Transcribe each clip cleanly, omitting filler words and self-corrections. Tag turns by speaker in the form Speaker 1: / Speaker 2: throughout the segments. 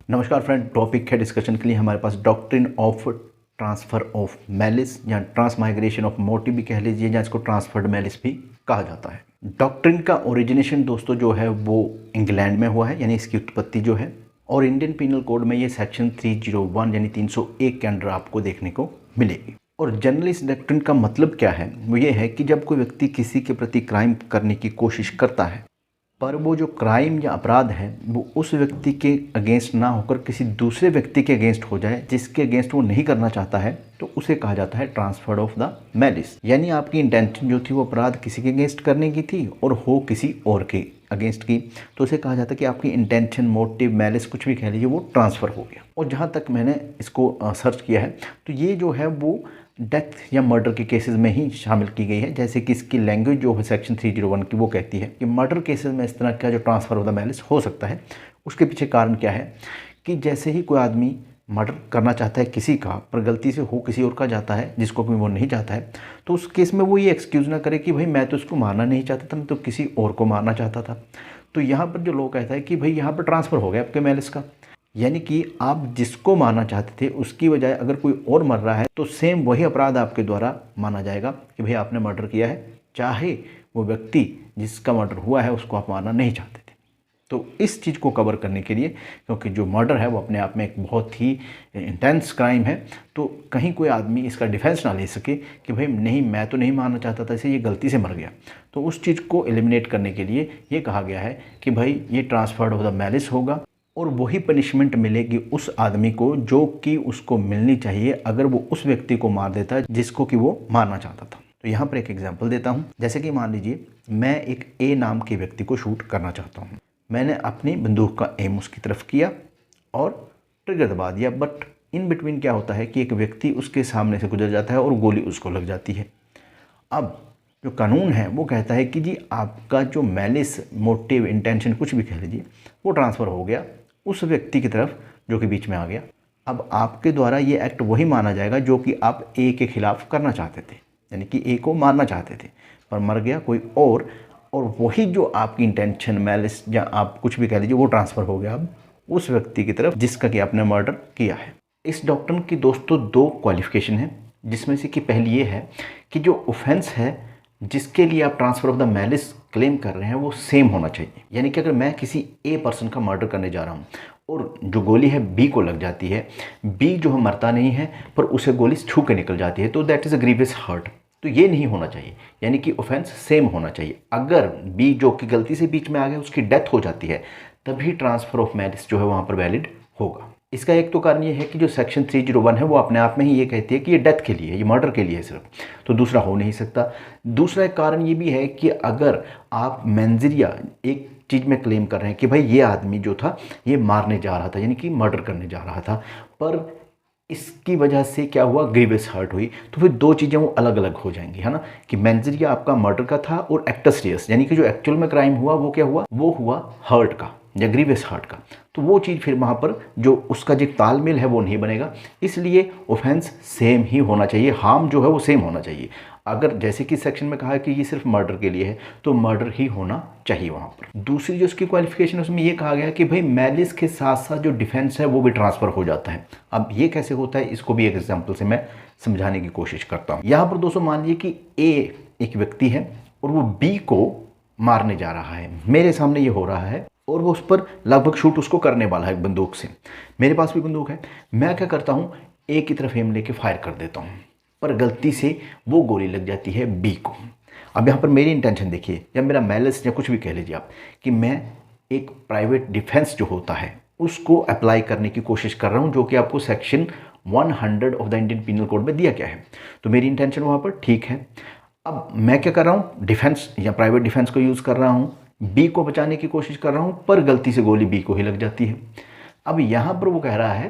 Speaker 1: नमस्कार friend, topic है discussion के लिए हमारे पास doctrine of transfer of malice या ट्रांसमाइग्रेशन ऑफ मोटिव भी कह लीजिए, या इसको ट्रांसफर्ड मैलिस भी कहा जाता है। डॉक्ट्रिन का ओरिजिनेशन दोस्तों जो है वो इंग्लैंड में हुआ है, यानी इसकी उत्पत्ति जो है, और इंडियन पीनल कोड में ये सेक्शन 301 यानी 301 के अंडर आपको देखने को मिलेगी। और जनरली इस डॉक्ट्रिन का मतलब क्या है, वो ये है कि जब कोई व्यक्ति किसी के प्रति क्राइम करने की कोशिश करता है, पर वो जो क्राइम या अपराध है वो उस व्यक्ति के अगेंस्ट ना होकर किसी दूसरे व्यक्ति के अगेंस्ट हो जाए जिसके अगेंस्ट वो नहीं करना चाहता है, तो उसे कहा जाता है ट्रांसफर ऑफ द मैलिस। यानी आपकी इंटेंशन जो थी वो अपराध किसी के अगेंस्ट करने की थी और हो किसी और के अगेंस्ट की, तो उसे कहा जाता है कि आपकी इंटेंशन, मोटिव, मैलिस कुछ भी कह लीजिए वो ट्रांसफ़र हो गया। और जहाँ तक मैंने इसको सर्च किया है तो ये जो है वो डेथ या मर्डर के केसेस में ही शामिल की गई है। जैसे कि इसकी लैंग्वेज जो है सेक्शन 301 की वो कहती है कि मर्डर केसेस में इस तरह का जो ट्रांसफ़र ऑफ द मैलिस हो सकता है। उसके पीछे कारण क्या है कि जैसे ही कोई आदमी मर्डर करना चाहता है किसी का, पर गलती से हो किसी और का जाता है जिसको भी वो नहीं चाहता है, तो उस केस में वो ये एक्सक्यूज़ ना करे कि भाई मैं तो उसको मारना नहीं चाहता था, मैं तो किसी और को मारना चाहता था। तो यहाँ पर जो लोग कहता है कि भाई यहाँ पर ट्रांसफ़र हो गया आपके मैलिस का, यानी कि आप जिसको मारना चाहते थे उसकी बजाय अगर कोई और मर रहा है तो सेम वही अपराध आपके द्वारा माना जाएगा कि भाई आपने मर्डर किया है, चाहे वो व्यक्ति जिसका मर्डर हुआ है उसको आप मारना नहीं चाहते थे। तो इस चीज़ को कवर करने के लिए, क्योंकि जो मर्डर है वो अपने आप में एक बहुत ही इंटेंस क्राइम है, तो कहीं कोई आदमी इसका डिफेंस ना ले सके कि भाई नहीं मैं तो नहीं मारना चाहता था इसे, ये गलती से मर गया, तो उस चीज़ को एलिमिनेट करने के लिए ये कहा गया है कि भाई ये ट्रांसफर्ड ऑफ द मैलिस होगा और वही पनिशमेंट मिलेगी उस आदमी को जो कि उसको मिलनी चाहिए अगर वो उस व्यक्ति को मार देता है जिसको कि वो मारना चाहता था। तो यहाँ पर एक एग्जांपल देता हूँ। जैसे कि मान लीजिए मैं एक ए नाम के व्यक्ति को शूट करना चाहता हूँ। मैंने अपनी बंदूक का एम उसकी तरफ किया और ट्रिगर दबा दिया, बट इन बिटवीन क्या होता है कि एक व्यक्ति उसके सामने से गुजर जाता है और गोली उसको लग जाती है। अब जो कानून है वो कहता है कि जी आपका जो मैलिस, मोटिव, इंटेंशन कुछ भी कह लीजिए वो ट्रांसफ़र हो गया उस व्यक्ति की तरफ जो कि बीच में आ गया। अब आपके द्वारा ये एक्ट वही माना जाएगा जो कि आप ए के खिलाफ करना चाहते थे, यानी कि ए को मारना चाहते थे पर मर गया कोई और वही जो आपकी इंटेंशन, मैलिस या आप कुछ भी कह लीजिए वो ट्रांसफ़र हो गया अब उस व्यक्ति की तरफ जिसका कि आपने मर्डर किया है। इस डॉक्ट्रिन की दोस्तों दो क्वालिफिकेशन है, जिसमें से कि पहली ये है कि जो ऑफेंस है जिसके लिए आप transfer of the malice claim कर रहे हैं वो सेम होना चाहिए। यानी कि अगर मैं किसी ए पर्सन का मर्डर करने जा रहा हूँ और जो गोली है बी को लग जाती है, बी जो है मरता नहीं है पर उसे गोली छू के निकल जाती है, तो that is a grievous hurt. तो ये नहीं होना चाहिए, यानी कि ऑफेंस सेम होना चाहिए। अगर बी जो कि गलती से बीच में आ गया उसकी डेथ हो जाती है तभी ट्रांसफ़र ऑफ मैलिस जो है वहाँ पर वैलिड होगा। इसका एक तो कारण ये है कि जो सेक्शन 301 है वो अपने आप में ही ये कहती है कि ये डेथ के लिए है, ये मर्डर के लिए है सिर्फ, तो दूसरा हो नहीं सकता। दूसरा एक कारण ये भी है कि अगर आप मेंजरिया एक चीज़ में क्लेम कर रहे हैं कि भाई ये आदमी जो था ये मारने जा रहा था, यानी कि मर्डर करने जा रहा था, पर इसकी वजह से क्या हुआ, ग्रीवियस हर्ट हुई, तो फिर दो चीज़ें वो अलग अलग हो जाएंगी, है ना, कि मेंजरिया आपका मर्डर का था और एक्टस रियस यानी कि जो एक्चुअल में क्राइम हुआ वो क्या हुआ, वो हुआ हर्ट का या ग्रीवियस हर्ट का। तो वो चीज़ फिर वहाँ पर जो उसका जो तालमेल है वो नहीं बनेगा। इसलिए ऑफेंस सेम ही होना चाहिए, हार्म जो है वो सेम होना चाहिए। अगर जैसे कि सेक्शन में कहा है कि ये सिर्फ मर्डर के लिए है तो मर्डर ही होना चाहिए वहाँ पर। दूसरी जो उसकी क्वालिफिकेशन है उसमें ये कहा गया कि भाई मैलिस के साथ साथ जो डिफेंस है वो भी ट्रांसफ़र हो जाता है। अब ये कैसे होता है इसको भी एक एग्जाम्पल से मैं समझाने की कोशिश करता हूँ। यहाँ पर दोस्तों मान लीजिए कि ए एक व्यक्ति है और वो बी को मारने जा रहा है, मेरे सामने ये हो रहा है और वो उस पर लगभग शूट उसको करने वाला है बंदूक से। मेरे पास भी बंदूक है, मैं क्या करता हूँ ए की तरफ एम लेके फायर कर देता हूँ, पर गलती से वो गोली लग जाती है बी को। अब यहाँ पर मेरी इंटेंशन देखिए, या मेरा मैलिस या कुछ भी कह लीजिए आप, कि मैं एक प्राइवेट डिफेंस जो होता है उसको अप्लाई करने की कोशिश कर रहा हूँ, जो कि आपको section 100 of the Indian penal code में दिया गया है। तो मेरी इंटेंशन वहाँ पर ठीक है। अब मैं क्या कर रहा हूँ, डिफेंस या प्राइवेट डिफेंस को यूज़ कर रहा हूँ, बी को बचाने की कोशिश कर रहा हूँ, पर गलती से गोली बी को ही लग जाती है। अब यहाँ पर वो कह रहा है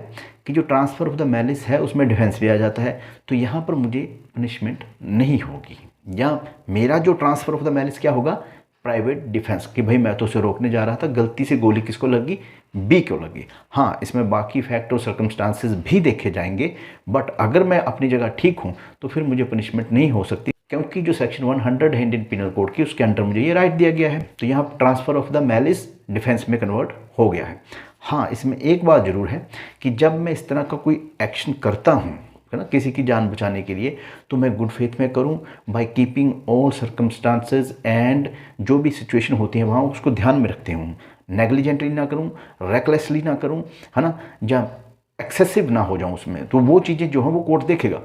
Speaker 1: कि जो ट्रांसफ़र ऑफ द मैलिस है उसमें डिफेंस भी आ जाता है, तो यहाँ पर मुझे पनिशमेंट नहीं होगी, या मेरा जो ट्रांसफ़र ऑफ द मैलिस क्या होगा, प्राइवेट डिफेंस, कि भाई मैं तो उसे रोकने जा रहा था, गलती से गोली किसको लगी, बी को लगी। हाँ, इसमें बाकी फैक्ट और सर्कमस्टांसेस भी देखे जाएंगे, बट अगर मैं अपनी जगह ठीक हूँ तो फिर मुझे पनिशमेंट नहीं हो सकती, क्योंकि जो सेक्शन 100 है इंडियन पीनल कोड की उसके अंडर मुझे ये राइट दिया गया है। तो यहाँ transfer of the malice defence में कन्वर्ट हो गया है। हाँ, इसमें एक बात ज़रूर है कि जब मैं इस तरह का कोई एक्शन करता हूँ, है ना, किसी की जान बचाने के लिए, तो मैं गुड फेथ में करूँ, by keeping all circumstances and जो भी सिचुएशन होती है वहाँ उसको ध्यान में रखते हूँ। नेग्लिजेंटली ना करूँ, रेकलेसली ना करूँ, है ना, या एक्सेसिव ना हो जाऊँ उसमें, तो वो चीज़ें जो हैं वो कोर्ट देखेगा।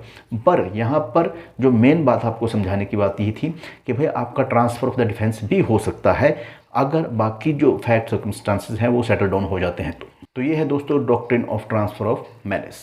Speaker 1: पर यहाँ पर जो मेन बात आपको समझाने की बात ये थी कि भाई आपका ट्रांसफ़र ऑफ द डिफेंस भी हो सकता है अगर बाकी जो फैक्ट सर्कमस्टांसेस हैं वो सेटल डाउन हो जाते हैं तो ये है दोस्तों doctrine of transfer of malice.